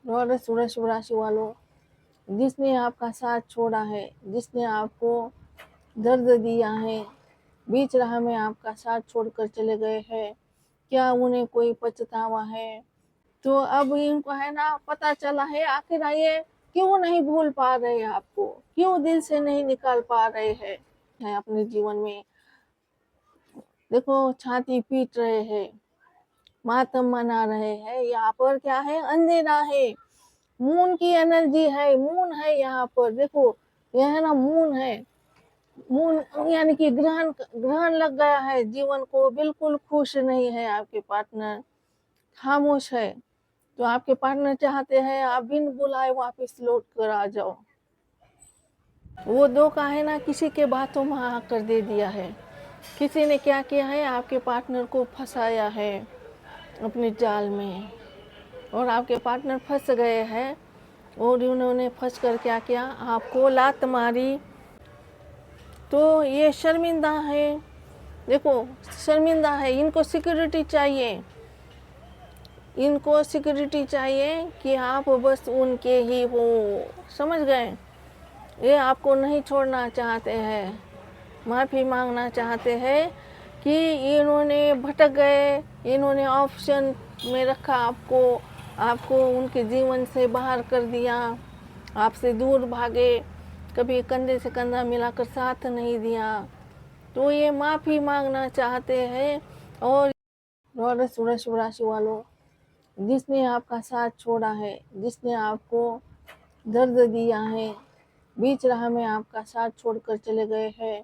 Taurus वृषभ राशि वालों, जिसने आपका साथ छोड़ा है, जिसने आपको दर्द दिया है, बीच राह में आपका साथ छोड़कर चले गए हैं, क्या उन्हें कोई पछतावा है? तो अब इनको है ना पता चला है, आखिर ये क्यों नहीं भूल पा रहे आपको, क्यों दिल से नहीं निकाल पा रहे हैं है अपने जीवन में। देखो छाती पीट रहे हैं, मातम मना रहे हैं, यहाँ पर क्या है, अंधेरा है, मून की एनर्जी है, मून है यहाँ पर। देखो यह है ना मून है, मून यानी कि ग्रहण ग्रहण लग गया है जीवन को, बिल्कुल खुश नहीं है आपके पार्टनर, खामोश है। तो आपके पार्टनर चाहते हैं आप बिन बुलाए वापस लौट कर आ जाओ। वो धोखा है ना किसी के बातों में आकर दे दिया है, किसी ने क्या किया है, आपके पार्टनर को फंसाया है अपने जाल में, और आपके पार्टनर फंस गए हैं, और उन्होंने फंस कर क्या किया, आपको लात मारी। तो ये शर्मिंदा है, देखो शर्मिंदा है, इनको सिक्योरिटी चाहिए, इनको सिक्योरिटी चाहिए कि आप बस उनके ही हो, समझ गए। ये आपको नहीं छोड़ना चाहते हैं, माफ़ी मांगना चाहते हैं कि इन्होंने भटक गए, इन्होंने ऑप्शन में रखा आपको, आपको उनके जीवन से बाहर कर दिया, आपसे दूर भागे, कभी कंधे से कंधा मिलाकर साथ नहीं दिया। तो ये माफ़ी मांगना चाहते हैं। और टॉरस वृषभ राशि वालों, जिसने आपका साथ छोड़ा है, जिसने आपको दर्द दिया है, बीच राह में आपका साथ छोड़कर चले गए हैं,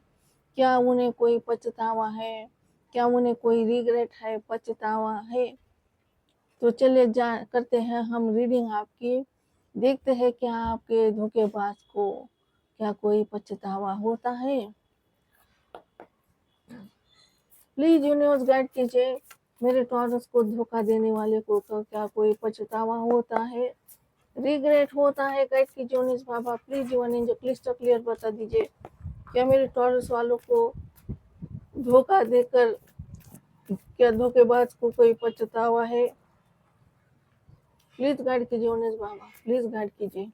क्या उन्हें कोई पछतावा है? क्या उन्हें कोई रिग्रेट है, पछतावा है? तो चलिए जा करते हैं हम रीडिंग आपकी, देखते हैं क्या आपके धोखेबाज को क्या कोई पछतावा होता है। प्लीज यूनिवर्स गाइड कीजिए, मेरे टॉरस को धोखा देने वाले को क्या कोई पछतावा होता है, रिग्रेट होता है? गाइड कीजिए universe Baba, please one angel clyster clear बता दीजिए, क्या मेरे टॉरस वालों को धोखा देकर क्या धोखेबाज को कोई पछतावा है? प्लीज गाइड कीजिए यूनिवर्स बाबा, प्लीज गाइड कीजिए।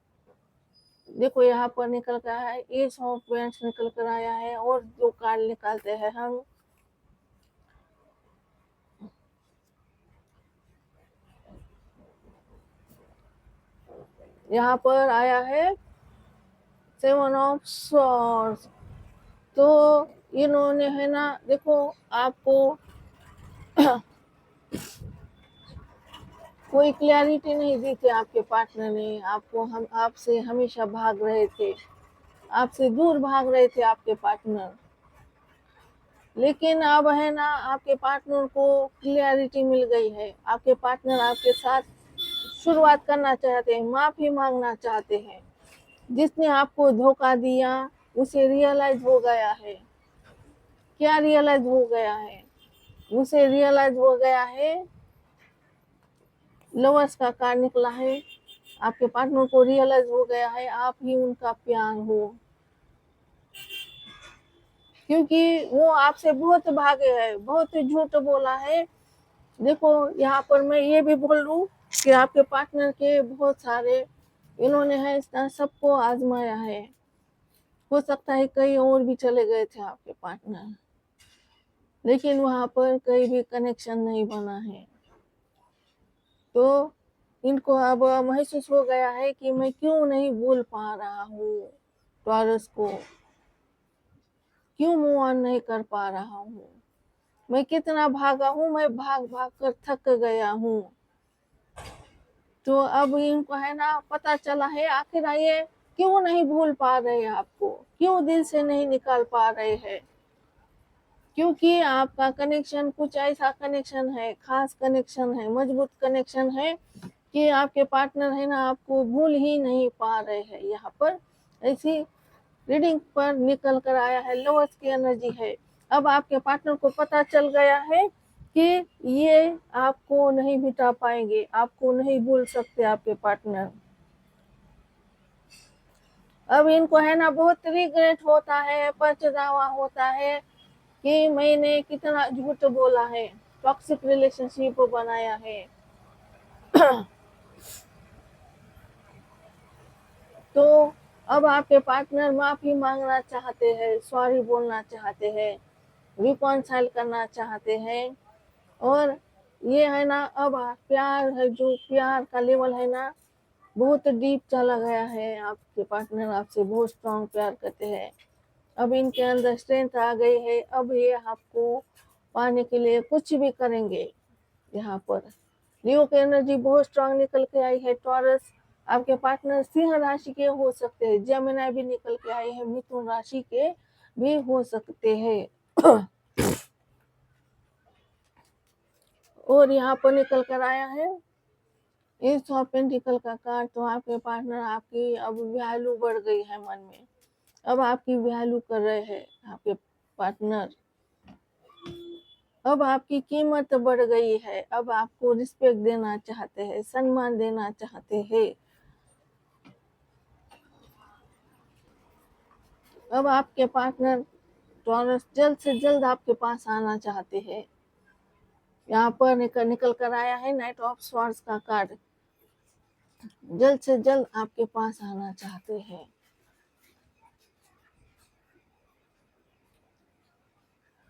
देखो यहाँ पर निकल कर है, एस ऑफ पेंट्स निकल कर आया है, और जो कार्ड निकालते हैं हम, यहाँ पर आया है सेवन ऑफ सॉर्ड्स। तो इन्होंने है ना, देखो आपको कोई क्लैरिटी नहीं दी थी आपके पार्टनर ने आपको, हम आपसे हमेशा भाग रहे थे, आपसे दूर भाग रहे थे आपके पार्टनर। लेकिन अब है ना आपके पार्टनर को क्लियरिटी मिल गई है, आपके पार्टनर आपके साथ शुरुआत करना चाहते हैं, माफी मांगना चाहते हैं। जिसने आपको धोखा दिया उसे रियलाइज हो गया है, क्या रियलाइज हो गया है, उसे रियलाइज हो गया है, लवर्स का कार्ड निकला है, आपके पार्टनर को रियलाइज हो गया है आप ही उनका प्यार हो, क्योंकि वो आपसे बहुत भागे है, बहुत झूठ बोला है। देखो यहाँ पर मैं ये भी बोल लूँ कि आपके पार्टनर के बहुत सारे इन्होंने है सबको आजमाया है, हो सकता है कई और भी चले गए थे आपके पार्टनर, लेकिन वहां पर कहीं भी कनेक्शन नहीं बना है। तो इनको अब महसूस हो गया है कि मैं क्यों नहीं भूल पा रहा हूँ टॉरस को, क्यों मूव ऑन नहीं कर पा रहा हूँ, मैं कितना भागा हूँ, मैं भाग भाग कर थक गया हूँ। तो अब इनको है ना पता चला है, आखिर ये क्यों नहीं भूल पा रहे आपको, क्यों दिल से नहीं निकाल पा रहे हैं, क्योंकि आपका कनेक्शन कुछ ऐसा कनेक्शन है, खास कनेक्शन है, मजबूत कनेक्शन है कि आपके पार्टनर है ना आपको भूल ही नहीं पा रहे हैं। यहाँ पर ऐसी रीडिंग पर निकल कर आया है, लवर्स की एनर्जी है। अब आपके पार्टनर को पता चल गया है कि ये आपको नहीं मिटा पाएंगे, आपको नहीं भूल सकते आपके पार्टनर। अब इनको है ना बहुत रिग्रेट होता है, पछतावा होता है कि मैंने कितना झूठ बोला है, टॉक्सिक रिलेशनशिप बनाया है। तो अब आपके पार्टनर माफ़ी मांगना चाहते हैं, सॉरी बोलना चाहते हैं, रिकॉन्साइल करना चाहते हैं। और ये है ना, अब प्यार है, जो प्यार का लेवल है ना, बहुत डीप चला गया है। आपके पार्टनर आपसे बहुत स्ट्रांग प्यार करते हैं। अब इनके अंदर स्ट्रेंथ आ गई है। अब ये आपको पाने के लिए कुछ भी करेंगे। यहाँ पर लियो की एनर्जी बहुत स्ट्रांग निकल के आई है। टॉरस, आपके पार्टनर सिंह राशि के हो सकते हैं। जेमिनी भी निकल के आए हैं, मिथुन राशि के भी हो सकते हैं। और यहाँ पर निकल कर आया है एस ऑफ पेंटिकल का कार्ड। तो आपके पार्टनर आपकी अब वैल्यू बढ़ गई है मन में। अब आपकी वैल्यू कर रहे हैं आपके पार्टनर। अब आपकी कीमत बढ़ गई है। अब आपको रिस्पेक्ट देना चाहते हैं, सम्मान देना चाहते हैं। अब आपके पार्टनर टॉरस जल्द से जल्द आपके पास आना चाहते हैं। यहाँ पर निकल कर आया है नाइट ऑफ स्वॉर्ड्स का कार्ड। जल्द से जल्द आपके पास आना चाहते हैं।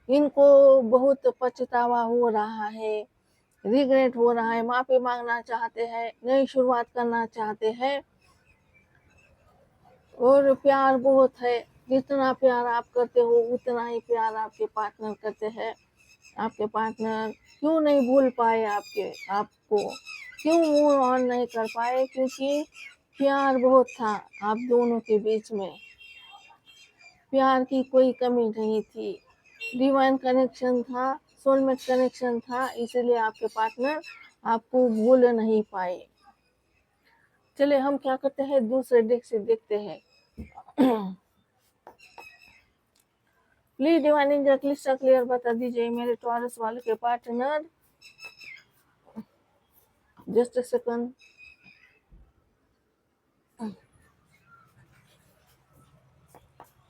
इनको बहुत पछतावा हो रहा है, रिग्रेट हो रहा है, माफी मांगना चाहते हैं, नई शुरुआत करना चाहते हैं। और प्यार बहुत है। जितना प्यार आप करते हो उतना ही प्यार आपके पार्टनर करते हैं। आपके पार्टनर क्यों नहीं भूल पाए आपको, क्यों मूव ऑन नहीं कर पाए? क्योंकि प्यार बहुत था आप दोनों के बीच में। प्यार की कोई कमी नहीं थी। डिवाइन कनेक्शन था, सोलमेट कनेक्शन था, इसीलिए आपके पार्टनर आपको भूल नहीं पाए। चलिए हम क्या करते हैं, दूसरे डेक से देखते हैं। Please divine angel clyster clear बता दीजिए मेरे टॉरस वाले के partner. Just a second.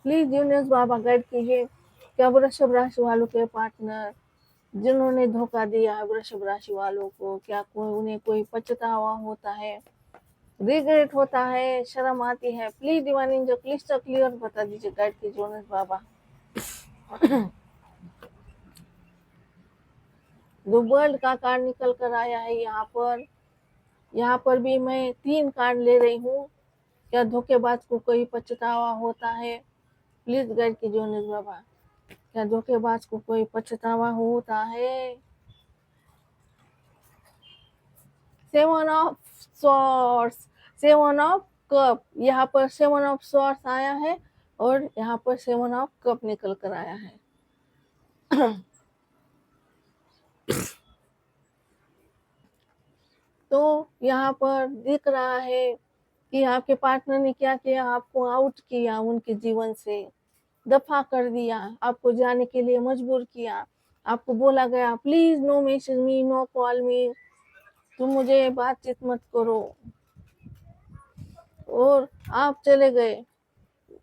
Please universe Baba guide कीजिए, क्या वृषभ राशि वालों के पार्टनर जिन्होंने धोखा दिया है वृषभ राशि वालों को, क्या उन्हें कोई पछतावा होता है, रिग्रेट होता है, शर्म आती है? Please divine angel clyster clear बता दीजिए, गाइड कीजिए यूनिवर्स बाबा। जो वर्ल्ड का कार्ड निकल कर आया है यहाँ पर भी मैं 3 कार्ड ले रही हूँ। क्या धोखेबाज को कोई पछतावा होता है? प्लीज गाइड कीजिए यूनिवर्स बाबा, क्या धोखेबाज को कोई पछतावा होता है? 7 ऑफ सॉर्ड्स, 7 ऑफ कप, यहाँ पर 7 ऑफ सॉर्ड्स आया है और यहाँ पर 7 ऑफ कप निकल कर आया है। तो यहाँ पर दिख रहा है कि आपके पार्टनर ने क्या किया, आपको आउट किया, उनके जीवन से दफा कर दिया, आपको जाने के लिए मजबूर किया। आपको बोला गया please no message me, no call me, तुम मुझे बातचीत मत करो, और आप चले गए।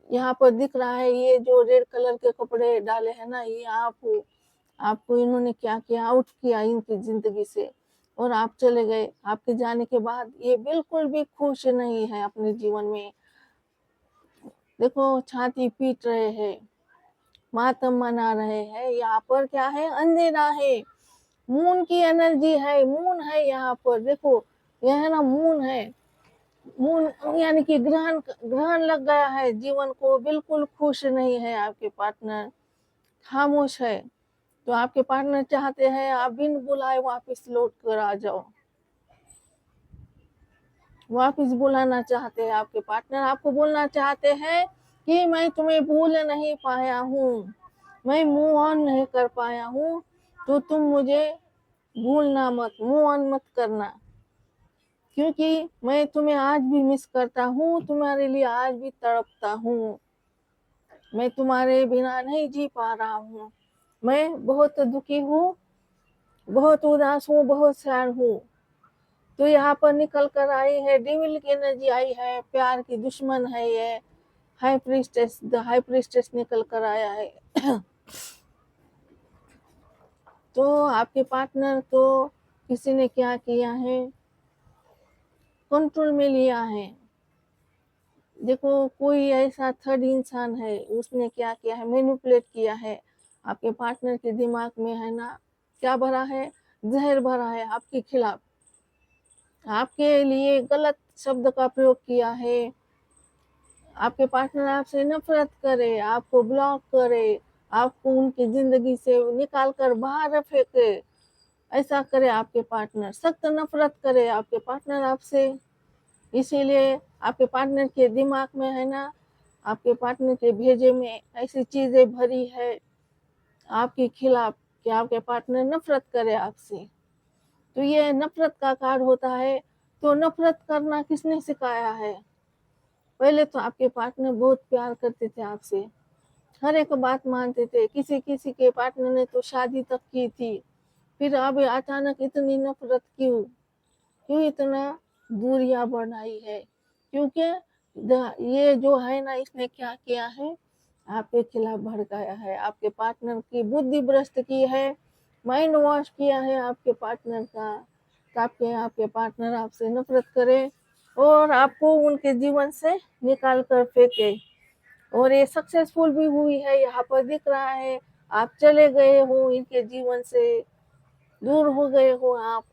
यहाँ पर दिख रहा है ये जो रेड कलर के कपड़े डाले हैं ना, ये आपको इन्होंने क्या किया, आउट किया इनकी जिंदगी से, और आप चले गए। आपके जाने के बाद ये बिल्कुल भी खुश नहीं है अपने जीवन में। देखो छाती पीट रहे हैं, मातम मना रहे हैं। यहाँ पर क्या है, अंधेरा है, मून की एनर्जी है, मून है यहाँ पर। देखो यह है ना, मून है, मून यानी कि ग्रहण ग्रहण लग गया है जीवन को। बिल्कुल खुश नहीं है आपके पार्टनर, खामोश है। तो आपके पार्टनर चाहते हैं आप बिन बुलाए वापस लौट कर आ जाओ, वापस बुलाना चाहते हैं आपके पार्टनर। आपको बोलना चाहते हैं कि मैं तुम्हें भूल नहीं पाया हूँ, मैं मूव ऑन नहीं कर पाया हूँ, तो तुम मुझे भूलना मत, मूव ऑन मत करना, क्योंकि मैं तुम्हें आज भी मिस करता हूँ, तुम्हारे लिए आज भी तड़पता हूँ। मैं तुम्हारे बिना नहीं जी पा रहा हूँ, मैं बहुत दुखी हूँ, बहुत उदास हूँ, बहुत सैड हूँ। तो यहाँ पर निकल कर आई है डेविल की एनर्जी आई है, प्यार की दुश्मन है ये, high priestess, the high priestess निकल कर आया है। तो आपके पार्टनर को किसी ने क्या किया है, कंट्रोल में लिया है। देखो कोई ऐसा थर्ड इंसान है, उसने क्या किया है, मैनिपुलेट किया है आपके पार्टनर के दिमाग में, है ना, क्या भरा है, जहर भरा है आपके खिलाफ, आपके लिए गलत शब्द का प्रयोग किया है, आपके पार्टनर आपसे नफरत करे, आपको ब्लॉक करे, आपको उनकी जिंदगी से निकाल कर बाहर फेंके, ऐसा करे आपके पार्टनर, सख्त नफरत करे आपके पार्टनर आपसे। इसीलिए आपके पार्टनर के दिमाग में, है ना, आपके पार्टनर के भेजे में ऐसी चीजें भरी है आपके खिलाफ कि आपके पार्टनर नफरत करे आपसे। तो ये नफरत का कार्ड होता है। तो नफरत करना किसने सिखाया है? पहले तो आपके पार्टनर बहुत प्यार करते थे आपसे, हर एक बात मानते थे, किसी किसी के पार्टनर ने तो शादी तक की थी, फिर अब अचानक इतनी नफरत क्यों? क्यों इतना दूरियां बढ़ाई है? क्योंकि ये जो है ना, इसने क्या किया है, आपके खिलाफ भड़काया है, आपके पार्टनर की बुद्धि भ्रष्ट की है, माइंड वॉश किया है आपके पार्टनर का, ताकि आपके पार्टनर आपसे नफरत करे और आपको उनके जीवन से निकाल कर फेंके। और ये सक्सेसफुल भी हुई है, यहाँ पर दिख रहा है, आप चले गए हो इनके जीवन से, दूर हो गए हो आप।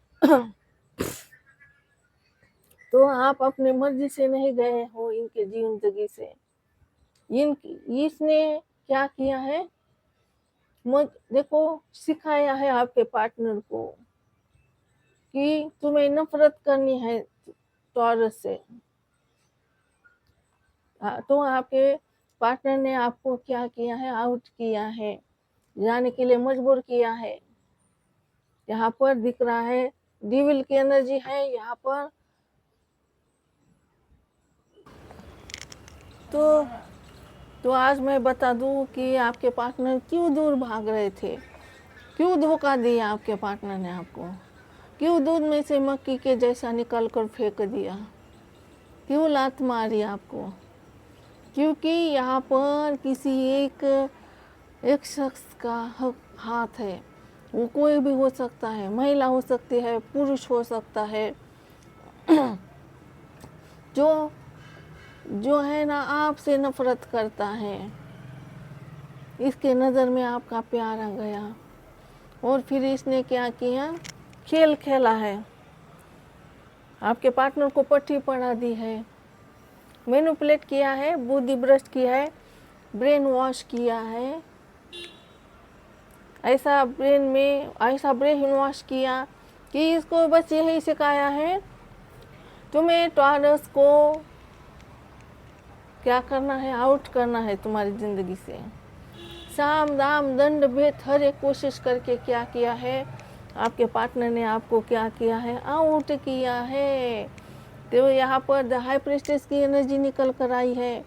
तो आप अपने मर्जी से नहीं गए हो इनके जिंदगी से। इसने क्या किया है, देखो, सिखाया है आपके पार्टनर को कि तुम्हें नफरत करनी है टॉरस से। तो आपके पार्टनर ने आपको क्या किया है, आउट किया है, जाने के लिए मजबूर किया है। यहाँ पर दिख रहा है डिविल की एनर्जी है यहाँ पर। तो आज मैं बता दूं कि आपके पार्टनर क्यों दूर भाग रहे थे, क्यों धोखा दिया आपके पार्टनर ने आपको, क्यों दूध में से मक्खी के जैसा निकल कर फेंक दिया, क्यों लात मारी आपको? क्योंकि यहाँ पर किसी एक शख्स का हाथ है। वो कोई भी हो सकता है, महिला हो सकती है, पुरुष हो सकता है, जो है ना आपसे नफरत करता है। इसके नज़र में आपका प्यार आ गया और फिर इसने क्या किया, खेल खेला है, आपके पार्टनर को पट्टी पढ़ा दी है, मैनिपुलेट किया है, बुद्धि भ्रष्ट किया है, ब्रेन वॉश किया है। ऐसा ब्रेन वॉश किया कि इसको बस यही सिखाया है, तुम्हें टॉरस को क्या करना है, आउट करना है तुम्हारी जिंदगी से। साम दाम दंड भेद हर एक कोशिश करके क्या किया है, आपके पार्टनर ने आपको क्या किया है, आउट किया है। तो यहाँ पर द हाई प्रिस्टेस की एनर्जी निकल कर आई है।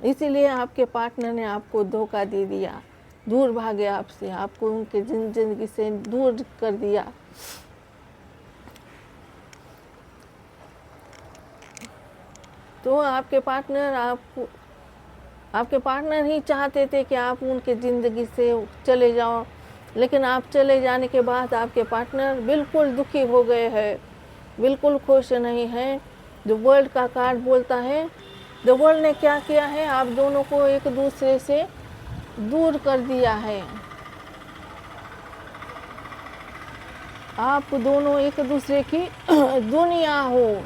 इसीलिए आपके पार्टनर ने आपको धोखा दे दिया, दूर भागे आपसे, आपको उनके जिंदगी से दूर कर दिया। तो आपके पार्टनर ही चाहते थे कि आप उनके ज़िंदगी से चले जाओ, लेकिन आप चले जाने के बाद आपके पार्टनर बिल्कुल दुखी हो गए हैं, बिल्कुल खुश नहीं है। जो वर्ल्ड का कार्ड बोलता है, द वर्ल्ड ने क्या किया है, आप दोनों को एक दूसरे से दूर कर दिया है। आप दोनों एक दूसरे की दुनिया हो,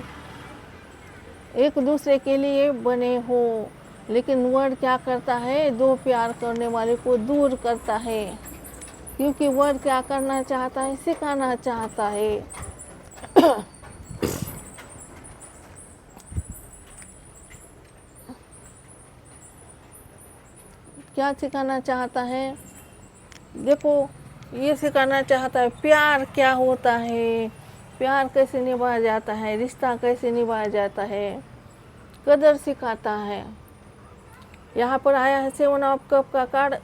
एक दूसरे के लिए बने हो, लेकिन वर्ड क्या करता है, दो प्यार करने वाले को दूर करता है। क्योंकि वर्ड क्या करना चाहता है, सिखाना चाहता है। क्या सिखाना चाहता है, देखो, ये सिखाना चाहता है प्यार क्या होता है, प्यार कैसे निभाया जाता है, रिश्ता कैसे निभाया जाता है, कदर सिखाता है। यहाँ पर आया है 7 ऑफ कप का कार्ड।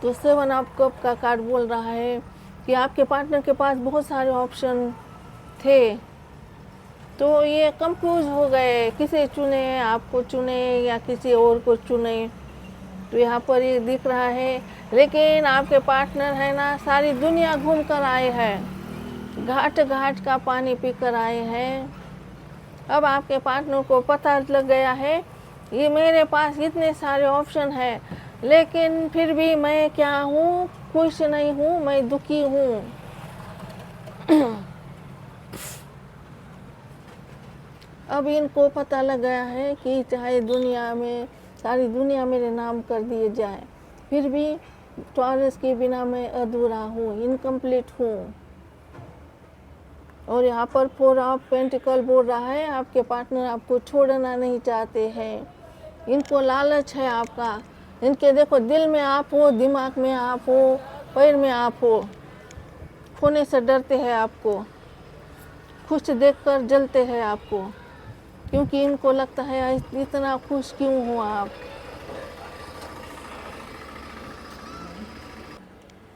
तो 7 ऑफ कप का कार्ड बोल रहा है कि आपके पार्टनर के पास बहुत सारे ऑप्शन थे, तो ये कंफ्यूज हो गए, किसे चुने, आपको चुने या किसी और को चुने। तो यहाँ पर ये दिख रहा है, लेकिन आपके पार्टनर है ना, सारी दुनिया घूम कर आए हैं, घाट घाट का पानी पी कर आए हैं, अब आपके पार्टनर को पता लग गया है ये मेरे पास इतने सारे ऑप्शन हैं, लेकिन फिर भी मैं क्या हूँ, खुश नहीं हूँ, मैं दुखी हूँ। अब इनको पता लग गया है कि चाहे दुनिया में सारी दुनिया मेरे नाम कर दिए जाए, फिर भी टॉरस के बिना मैं अधूरा हूँ, इनकम्प्लीट हूँ। और यहाँ पर 4 ऑफ पेंटिकल बोल रहा है आपके पार्टनर आपको छोड़ना नहीं चाहते हैं, इनको लालच है आपका। इनके देखो दिल में आप हो, दिमाग में आप हो, पैर में आप हो, खोने से डरते हैं आपको, खुश देखकर जलते हैं आपको, क्योंकि इनको लगता है इतना खुश क्यों हो आप।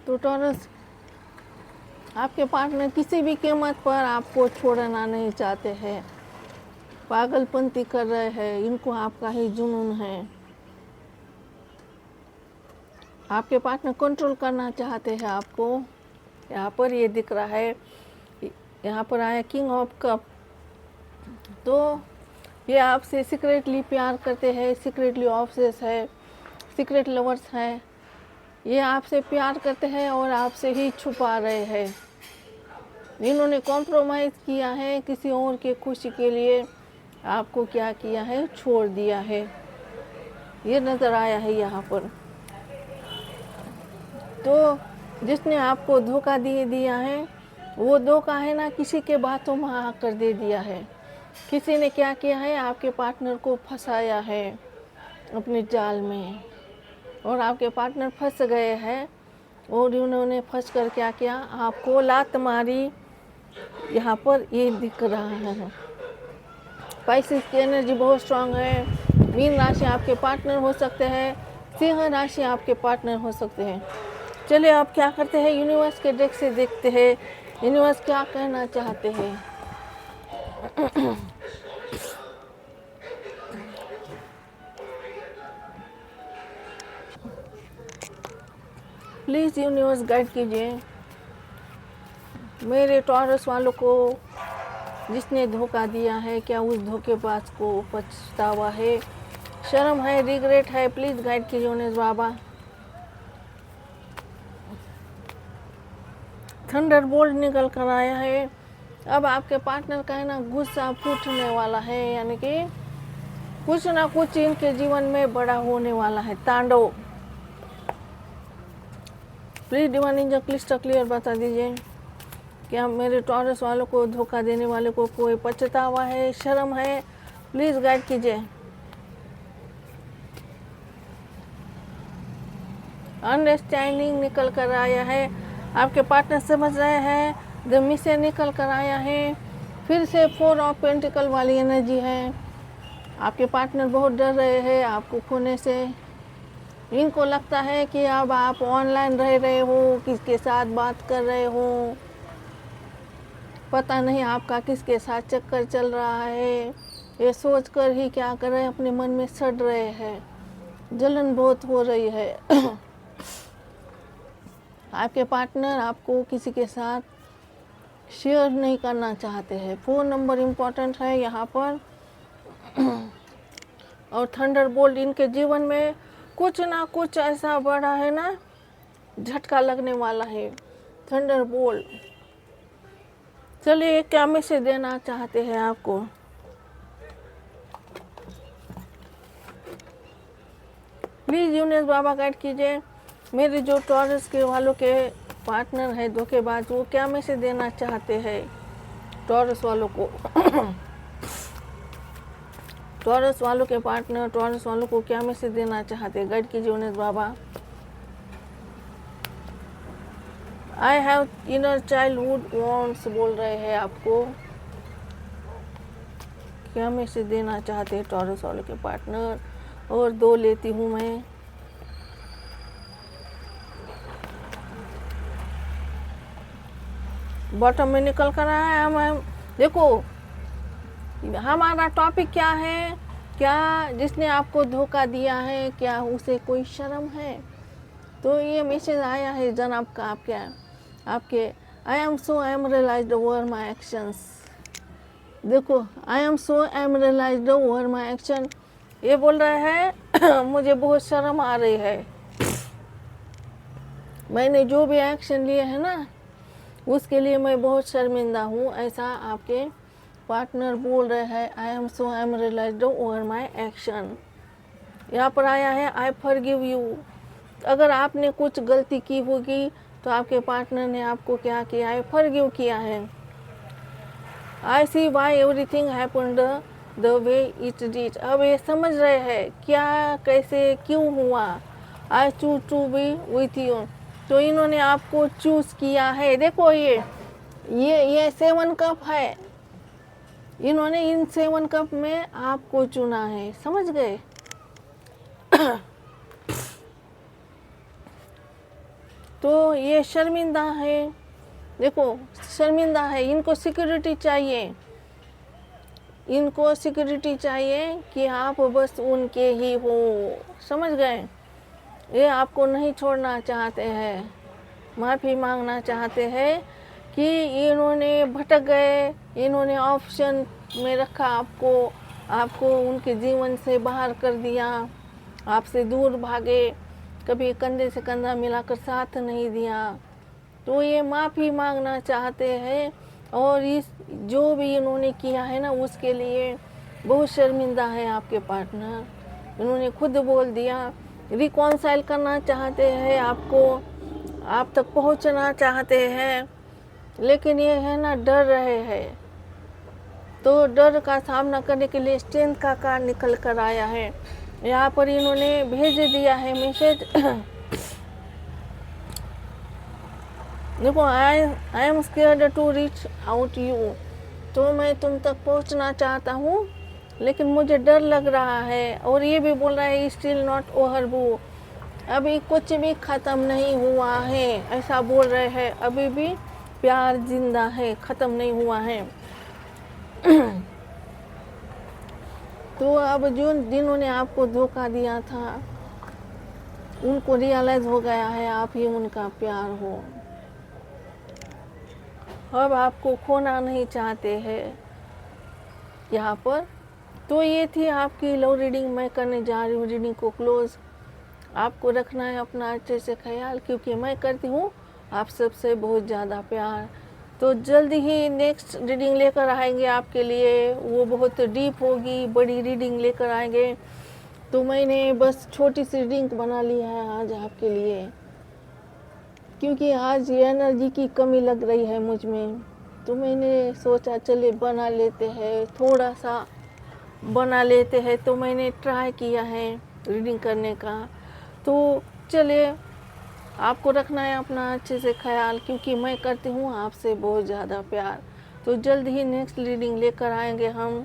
तो टॉरस आपके पार्टनर किसी भी कीमत पर आपको छोड़ना नहीं चाहते हैं, पागलपंती कर रहे हैं, इनको आपका ही जुनून है। आपके पार्टनर कंट्रोल करना चाहते हैं आपको। यहाँ पर ये दिख रहा है, यहाँ पर आया किंग ऑफ कप। तो ये आपसे सीक्रेटली प्यार करते हैं, सीक्रेटली ऑब्सेस है, सीक्रेट लवर्स हैं। ये आपसे प्यार करते हैं और आपसे ही छुपा रहे हैं। इन्होंने कॉम्प्रोमाइज़ किया है किसी और के खुशी के लिए, आपको क्या किया है, छोड़ दिया है, ये नज़र आया है यहाँ पर। तो जिसने आपको धोखा दे दिया है, वो धोखा है ना किसी के बातों में आकर दे दिया है। किसी ने क्या किया है, आपके पार्टनर को फंसाया है अपने जाल में, और आपके पार्टनर फंस गए हैं। और उन्होंने फंस कर क्या किया, आपको लात मारी। यहाँ पर ये दिख रहा है। स्पाइसिस की एनर्जी बहुत स्ट्रांग है। मीन राशि आपके पार्टनर हो सकते हैं, सिंह राशि आपके पार्टनर हो सकते हैं। चलिए आप क्या करते हैं, यूनिवर्स के डेक से देखते हैं यूनिवर्स क्या कहना चाहते हैं। प्लीज़ यूनिवर्स गाइड कीजिए मेरे टॉरस वालों को, जिसने धोखा दिया है, क्या उस धोखेबाज को पछतावा है, शर्म है, रिग्रेट है। प्लीज़ गाइड कीजिए यूनिवर्स बाबा। थंडरबोल्ट निकल कर आया है। अब आपके पार्टनर का है ना गुस्सा फूटने वाला है, यानी कि कुछ ना कुछ इनके जीवन में बड़ा होने वाला है, तांडव। Please divine angel clyster clear बता दीजिए, क्या मेरे टॉरस वालों को धोखा देने वाले को कोई पछतावा है, शर्म है। प्लीज गाइड कीजिए। अंडरस्टैंडिंग निकल कर आया है। आपके पार्टनर समझ रहे हैं, द मिशन निकल कर आया है। फिर से 4 ऑफ पेंटिकल वाली एनर्जी है। आपके पार्टनर बहुत डर रहे हैं आपको खोने से। इनको लगता है कि अब आप ऑनलाइन रह रहे हो, किसके साथ बात कर रहे हो, पता नहीं आपका किसके साथ चक्कर चल रहा है। ये सोच कर ही क्या कर रहे हैं, अपने मन में सड़ रहे हैं, जलन बहुत हो रही है। आपके पार्टनर आपको किसी के साथ शेयर नहीं करना चाहते हैं। 4 नंबर इम्पोर्टेंट है यहाँ पर। और थंडरबोल्ट इनके जीवन में कुछ ना कुछ ऐसा बड़ा है ना, झटका लगने वाला है। थंडरबोल्ट, चलिए क्या मैसेज देना चाहते हैं आपको। प्लीज यूनिवर्स बाबा गाइड कीजिए मेरे जो टॉरस के वालों के पार्टनर है धोखेबाज, वो क्या मैसेज देना चाहते हैं टॉरस वालों को। टॉरस वालों के पार्टनर टॉरस वालों को क्या मैसेज देना चाहते हैं, गाइड कीजिए universe Baba. I have inner childhood wants बोल रहे हैं आपको, क्या मैसेज देना चाहते हैं टॉरस वालों के पार्टनर। और 2 लेती हूँ मैं। बॉटम में निकल कर आया है। हम देखो हमारा टॉपिक क्या है, क्या जिसने आपको धोखा दिया है क्या उसे कोई शर्म है। तो ये मैसेज आया है जनाब का आपके I am realised over my actions. देखो, I am so demoralised over my action, ये बोल रहा है मुझे बहुत शर्म आ रही है, मैंने जो भी एक्शन लिए है ना उसके लिए मैं बहुत शर्मिंदा हूँ, ऐसा आपके पार्टनर बोल रहे हैं। I am so demoralised over my action. यहाँ पर आया है आई फॉरगिव यू। अगर आपने कुछ गलती की होगी तो आपके पार्टनर ने आपको क्या किया है, फॉरगिव किया है। I see why everything happened the way it did. अब ये समझ रहे हैं क्या कैसे क्यों हुआ। I choose to be with you, तो इन्होंने आपको चूज किया है। देखो ये 7 कप है, इन्होंने इन 7 कप में आपको चुना है, समझ गए। तो ये शर्मिंदा है, देखो शर्मिंदा है, इनको सिक्योरिटी चाहिए, इनको सिक्योरिटी चाहिए कि आप बस उनके ही हो, समझ गए। ये आपको नहीं छोड़ना चाहते हैं, माफ़ी मांगना चाहते हैं कि इन्होंने भटक गए, इन्होंने ऑप्शन में रखा आपको उनके जीवन से बाहर कर दिया, आपसे दूर भागे, कभी कंधे से कंधा मिलाकर साथ नहीं दिया। तो ये माफ़ी मांगना चाहते हैं और इस जो भी इन्होंने किया है ना उसके लिए बहुत शर्मिंदा है आपके पार्टनर, इन्होंने खुद बोल दिया। रिकॉन्साइल करना चाहते हैं, आपको आप तक पहुंचना चाहते हैं, लेकिन ये है ना डर रहे हैं। तो डर का सामना करने के लिए स्ट्रेंथ का कार्ड निकल कर आया है। यहाँ पर इन्होंने भेज दिया है मैसेज। देखो I am scared to reach out you, तो मैं तुम तक पहुंचना चाहता हूँ लेकिन मुझे डर लग रहा है। और ये भी बोल रहा है स्टिल नॉट ओवर बू, अभी कुछ भी ख़त्म नहीं हुआ है, ऐसा बोल रहे हैं, अभी भी प्यार जिंदा है, ख़त्म नहीं हुआ है। तो अब जो जिन्होंने आपको धोखा दिया था उनको रियलाइज़ हो गया है आप ही उनका प्यार हो, अब आपको खोना नहीं चाहते हैं यहाँ पर। तो ये थी आपकी लव रीडिंग, मैं करने जा रही हूँ रीडिंग को क्लोज। आपको रखना है अपना अच्छे से ख्याल, क्योंकि मैं करती हूँ आप सबसे बहुत ज़्यादा प्यार। तो जल्दी ही नेक्स्ट रीडिंग लेकर आएंगे आपके लिए, वो बहुत डीप होगी, बड़ी रीडिंग लेकर आएंगे। तो मैंने बस छोटी सी रीडिंग बना ली है आज आपके लिए, क्योंकि आज एनर्जी की कमी लग रही है मुझ में, तो मैंने सोचा चलिए बना लेते हैं, थोड़ा सा बना लेते हैं। तो मैंने ट्राई किया है रीडिंग करने का। तो चलिए, आपको रखना है अपना अच्छे से ख्याल, क्योंकि मैं करती हूँ आपसे बहुत ज़्यादा प्यार। तो जल्द ही नेक्स्ट रीडिंग लेकर आएंगे हम,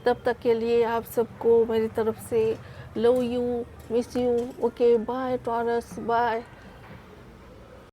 तब तक के लिए आप सबको मेरी तरफ से love you, miss you. Okay bye Taurus, bye.